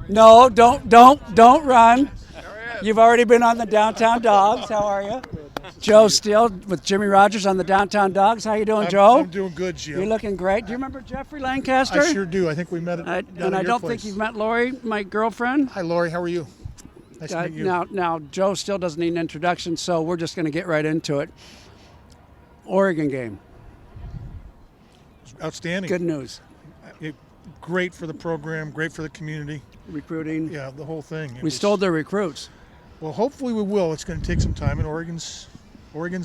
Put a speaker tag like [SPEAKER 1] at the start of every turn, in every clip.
[SPEAKER 1] No, don't run. You've already been on the Downtown Dogs. How are you? Joe Steele with Jimmy Rogers on the Downtown Dogs. How you doing, Joe?
[SPEAKER 2] I'm doing good, Jim.
[SPEAKER 1] You're looking great. Do you remember Jeffrey Lancaster?
[SPEAKER 2] I sure do. I think we met at
[SPEAKER 1] And I don't think you've met Lori, my girlfriend.
[SPEAKER 2] Hi, Lori. How are you? Nice to meet you.
[SPEAKER 1] Now, Joe still doesn't need an introduction, so we're just going to get right into it. Oregon game.
[SPEAKER 2] Outstanding.
[SPEAKER 1] Good news.
[SPEAKER 2] Great for the program. Great for the community.
[SPEAKER 1] Recruiting.
[SPEAKER 2] Yeah, the whole thing.
[SPEAKER 1] We stole their recruits.
[SPEAKER 2] Well, hopefully we will. It's going to take some time, and Oregon's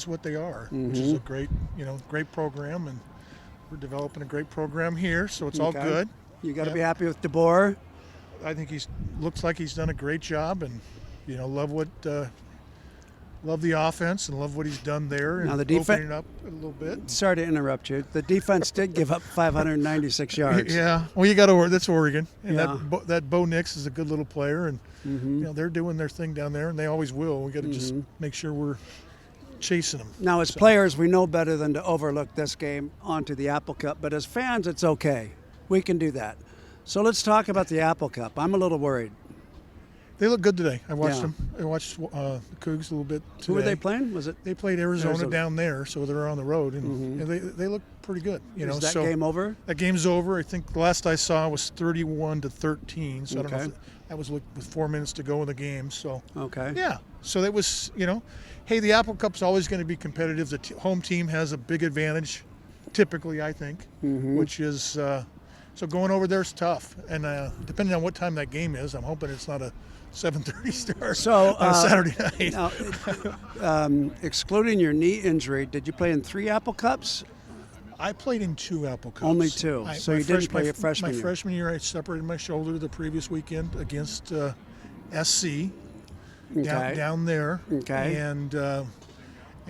[SPEAKER 2] what they are, which is a great program, and we're developing a great program here. So it's all good.
[SPEAKER 1] You got to be happy with DeBoer.
[SPEAKER 2] I think looks like he's done a great job, and love the offense and love what he's done there.
[SPEAKER 1] Now
[SPEAKER 2] and
[SPEAKER 1] the defense,
[SPEAKER 2] opening it up a little bit.
[SPEAKER 1] Sorry to interrupt you. The defense did give up 596 yards.
[SPEAKER 2] Yeah, well, you got to. That's Oregon, and that Bo Nix is a good little player, and they're doing their thing down there, and they always will. We got to just make sure we're chasing them.
[SPEAKER 1] Now, as players, we know better than to overlook this game onto the Apple Cup, but as fans, it's okay. We can do that. So let's talk about the Apple Cup. I'm a little worried.
[SPEAKER 2] They look good today. I watched them. I watched the Cougs a little bit today.
[SPEAKER 1] Who were they playing? Was it?
[SPEAKER 2] They played Arizona down there, so they're on the road, and they look pretty good.
[SPEAKER 1] Is that game over?
[SPEAKER 2] That game's over. I think the last I saw was 31-13. So I don't know if that was with 4 minutes to go in the game. So yeah. So that was hey, the Apple Cup's always going to be competitive. The home team has a big advantage, typically, I think, which is so going over there is tough. And depending on what time that game is, I'm hoping it's not a 7:30 start on a Saturday night.
[SPEAKER 1] Now, excluding your knee injury, did you play in 3 Apple Cups?
[SPEAKER 2] I played in 2 Apple Cups.
[SPEAKER 1] Only 2. So you didn't play your freshman year.
[SPEAKER 2] My freshman year, I separated my shoulder the previous weekend against SC down there.
[SPEAKER 1] Okay.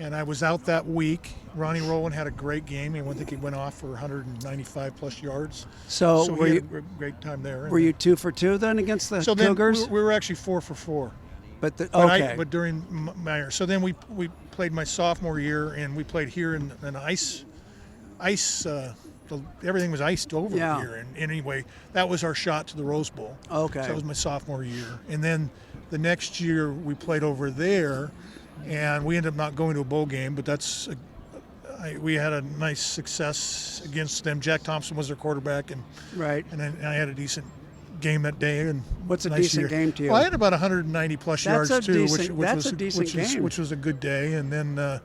[SPEAKER 2] And I was out that week. Ronnie Rowland had a great game. I think he went off for 195 plus yards.
[SPEAKER 1] So
[SPEAKER 2] he had a great time there.
[SPEAKER 1] Were you 2 for 2 then against the Cougars?
[SPEAKER 2] Then we were actually 4 for 4. But during my year. So then we played my sophomore year, and we played here in an ice. Everything was iced over here. And anyway, that was our shot to the Rose Bowl.
[SPEAKER 1] Okay.
[SPEAKER 2] So that was my sophomore year. And then the next year we played over there, and we ended up not going to a bowl game, but we had a nice success against them. Jack Thompson was their quarterback, and I had a decent game that day. And
[SPEAKER 1] what's a decent game to you?
[SPEAKER 2] Well, I had about 190 plus yards too, which was a good day. And then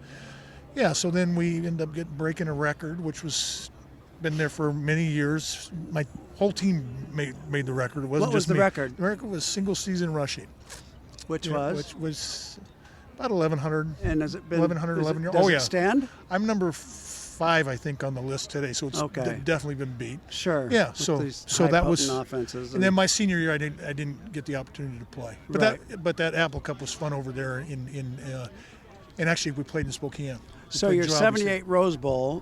[SPEAKER 2] so then we ended up breaking a record, which was been there for many years. My whole team made the record. It wasn't
[SPEAKER 1] what was
[SPEAKER 2] just
[SPEAKER 1] the
[SPEAKER 2] me.
[SPEAKER 1] record?
[SPEAKER 2] The record was single season rushing,
[SPEAKER 1] which was
[SPEAKER 2] about 1,100.
[SPEAKER 1] And has it been
[SPEAKER 2] 1,100, 11 years?
[SPEAKER 1] Does it stand?
[SPEAKER 2] I'm number 5, I think, on the list today, so it's definitely been beat.
[SPEAKER 1] Sure.
[SPEAKER 2] Yeah. So that was.
[SPEAKER 1] Offenses
[SPEAKER 2] and then my senior year, I didn't get the opportunity to play. But that Apple Cup was fun over there and actually we played in Spokane.
[SPEAKER 1] So your 78 Rose Bowl,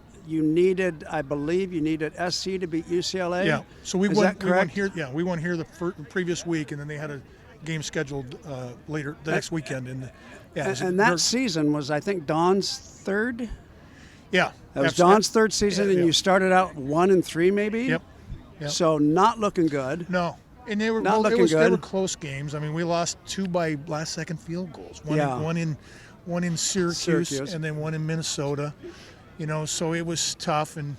[SPEAKER 1] I believe you needed SC to beat UCLA?
[SPEAKER 2] Yeah. So we won here.
[SPEAKER 1] Yeah,
[SPEAKER 2] we won here the previous week, and then they had a game scheduled later the next weekend.
[SPEAKER 1] And that season was, I think, Don's third?
[SPEAKER 2] Yeah.
[SPEAKER 1] That was Don's third season, and you started out 1-3 maybe?
[SPEAKER 2] Yep.
[SPEAKER 1] So not looking good.
[SPEAKER 2] No. And they were they were close games. I mean, we lost 2 by last-second field goals. One in Syracuse, and then one in Minnesota. So it was tough. And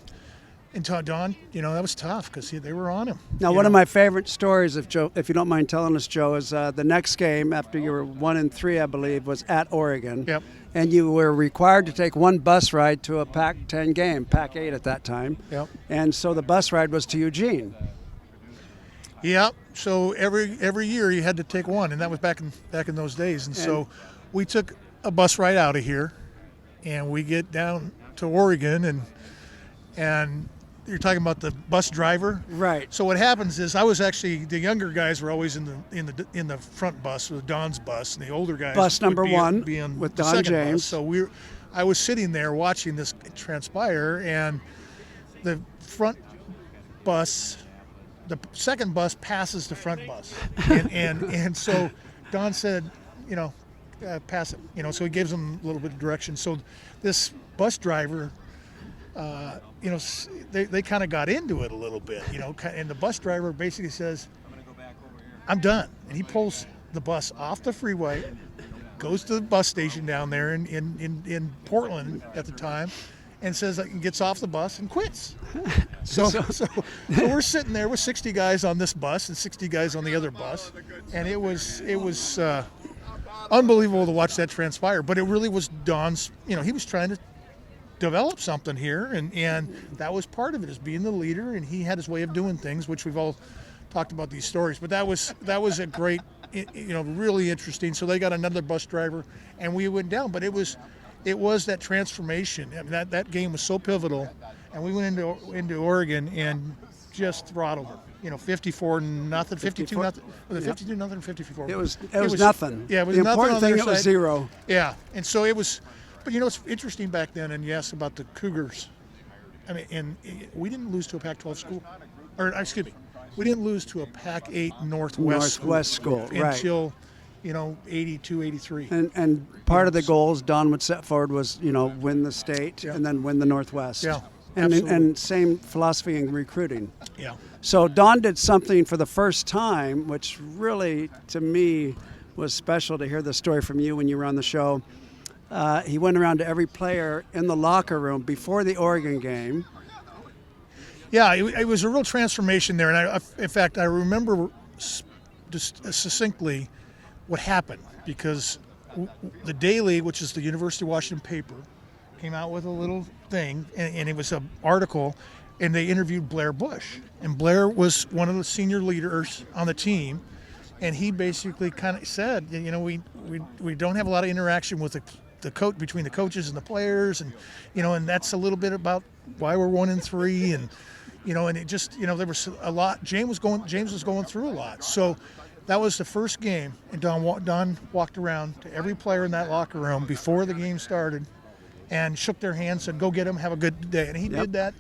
[SPEAKER 2] Don, that was tough because they were on him.
[SPEAKER 1] Now, one of my favorite stories, if you don't mind telling us, Joe, is the next game after you were 1-3, I believe, was at Oregon.
[SPEAKER 2] Yep.
[SPEAKER 1] And you were required to take one bus ride to a Pac-10 game, Pac-8 at that time.
[SPEAKER 2] Yep.
[SPEAKER 1] And so the bus ride was to Eugene.
[SPEAKER 2] Yep. So every year you had to take one, and that was back in those days. And so we took a bus ride out of here, and we get down to Oregon, and you're talking about the bus driver,
[SPEAKER 1] right?
[SPEAKER 2] So what happens is the younger guys were always in the front bus with Don's bus, and the older guys
[SPEAKER 1] bus number one
[SPEAKER 2] on
[SPEAKER 1] with Don James.
[SPEAKER 2] Bus. So I was sitting there watching this transpire, and the front bus, the second bus passes the front bus, and so Don said, pass it, so he gives them a little bit of direction. So this bus driver, they kind of got into it a little bit, and the bus driver basically says, I'm done. And he pulls the bus off the freeway, goes to the bus station down there in Portland at the time, and says gets off the bus and quits. So we're sitting there with 60 guys on this bus and 60 guys on the other bus, and it was unbelievable to watch that transpire. But it really was Don's. He was trying to develop something here, and that was part of it, is being the leader, and he had his way of doing things, which we've all talked about these stories. But that was a great, really interesting. So they got another bus driver, and we went down. But it was that transformation. I mean, that game was so pivotal, and we went into Oregon and just throttled them. 54-0, 52-0. Was it 52-0 or 54?
[SPEAKER 1] It was nothing.
[SPEAKER 2] Yeah, it was
[SPEAKER 1] the
[SPEAKER 2] nothing.
[SPEAKER 1] important
[SPEAKER 2] on
[SPEAKER 1] thing,
[SPEAKER 2] their
[SPEAKER 1] it was
[SPEAKER 2] side.
[SPEAKER 1] 0.
[SPEAKER 2] Yeah, and so it was. But it's interesting back then, and you asked about the Cougars. I mean, and we didn't lose to a Pac-12 school, or excuse me, we didn't lose to a Pac-8 Northwest
[SPEAKER 1] school
[SPEAKER 2] until 82, 83.
[SPEAKER 1] And part of the goals Don would set forward was win the state and then win the Northwest.
[SPEAKER 2] Yeah,
[SPEAKER 1] and same philosophy in recruiting.
[SPEAKER 2] Yeah.
[SPEAKER 1] So Don did something for the first time, which really to me was special to hear the story from you when you were on the show. He went around to every player in the locker room before the Oregon game.
[SPEAKER 2] Yeah, it was a real transformation there. And in fact, I remember just succinctly what happened, because the Daily, which is the University of Washington paper, came out with a little thing, and it was an article, and they interviewed Blair Bush. And Blair was one of the senior leaders on the team, and he basically kind of said, we don't have a lot of interaction with the coach, between the coaches and the players, and and that's a little bit about why we're 1-3, and and it just there was a lot. James was going through a lot. So that was the first game, and Don walked around to every player in that locker room before the game started, and shook their hands, said, "Go get them, have a good day," and he did that.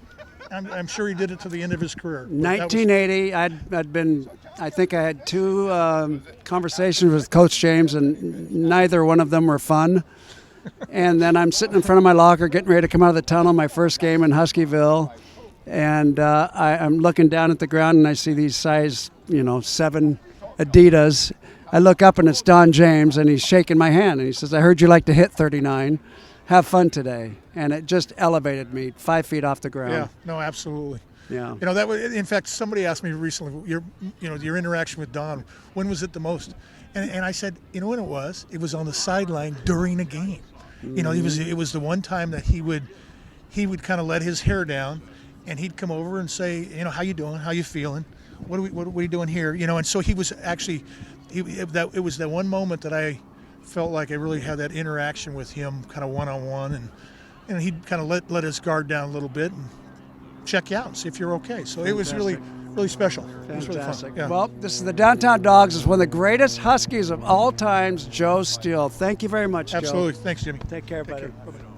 [SPEAKER 2] I'm sure he did it to the end of his career.
[SPEAKER 1] 1980, I think I had 2 conversations with Coach James, and neither one of them were fun. And then I'm sitting in front of my locker getting ready to come out of the tunnel, my first game in Huskyville, and I'm looking down at the ground, and I see these size 7 Adidas. I look up, and it's Don James, and he's shaking my hand, and he says, "I heard you like to hit 39. Have fun today." And it just elevated me 5 feet off the ground.
[SPEAKER 2] Yeah, no, absolutely.
[SPEAKER 1] Yeah.
[SPEAKER 2] That was, in fact, somebody asked me recently, your interaction with Don, when was it the most? And I said, when it was? It was on the sideline during a game. It was the one time that he would kind of let his hair down, and he'd come over and say, "How you doing? How you feeling? What are we doing here?" And so he was actually, it was that one moment that I felt like I really had that interaction with him, kind of one-on-one, and he'd kind of let his guard down a little bit and check you out and see if you're okay. So It was really special. It was really fun. Yeah.
[SPEAKER 1] Well, this is the Downtown Dogs. It's one of the greatest Huskies of all times, Joe Steele. Thank you very much, Joe.
[SPEAKER 2] Absolutely. Thanks, Jimmy.
[SPEAKER 1] Take care,
[SPEAKER 2] Take
[SPEAKER 1] buddy.
[SPEAKER 2] care. Bye-bye.